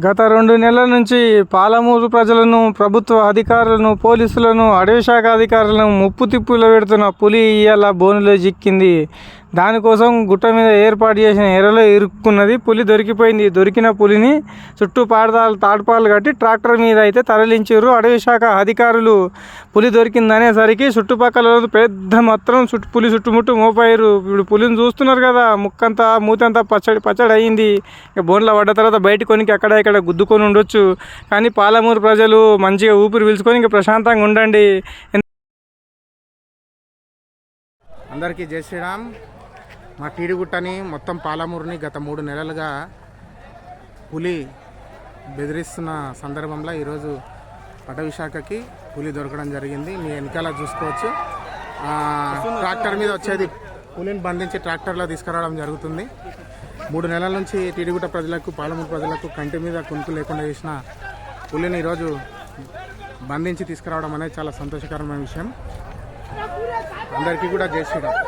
గత 2 నెలల నుంచి పాలమూరు ప్రజలను, ప్రభుత్వ అధికారులను, పోలీసులను, అటవీ శాఖ అధికారులను ముప్పు తిప్పులు పెడుతున్న పులి ఇవాళ బోనులో చిక్కింది. దానికోసం గుట్ట మీద ఏర్పాటు చేసిన ఎరలో ఇరుక్కున్నది. పులి దొరికిపోయింది. దొరికిన పులిని చుట్టూ తాడుపాలు కట్టి ట్రాక్టర్ మీద అయితే తరలించారు అటవీ శాఖ అధికారులు. పులి దొరికిందనేసరికి చుట్టుపక్కల పెద్ద మొత్తం పులి చుట్టుముట్టు మోపారు. ఇప్పుడు పులిని చూస్తున్నారు కదా, ముక్కంతా మూతంతా పచ్చడి అయ్యింది. ఇక బోన్లో పడ్డ తర్వాత బయట కొనికి అక్కడ ఇక్కడ గుద్దుకొని ఉండొచ్చు. కానీ పాలమూరు ప్రజలు మంచిగా ఊపిరి పీల్చుకొని ఇంకా ప్రశాంతంగా ఉండండి. అందరికీ జై శ్రీరామ్. మా టీడిగుట్టని మొత్తం పాలమూరుని గత 3 నెలలుగా పులి బెదిరిస్తున్న సందర్భంలో ఈరోజు అటవీ శాఖకి పులి దొరకడం జరిగింది. మీ వెనకాల చూసుకోవచ్చు. ట్రాక్టర్ మీద వచ్చేది పులిని బంధించి ట్రాక్టర్లో తీసుకురావడం జరుగుతుంది. 3 నెలల నుంచి టీడిగుట్ట ప్రజలకు, పాలమూరు ప్రజలకు కంటి మీద కునుకు లేకుండా చేసిన పులిని ఈరోజు బంధించి తీసుకురావడం అనేది చాలా సంతోషకరమైన విషయం. అందరికీ కూడా జై శ్రీరామ్.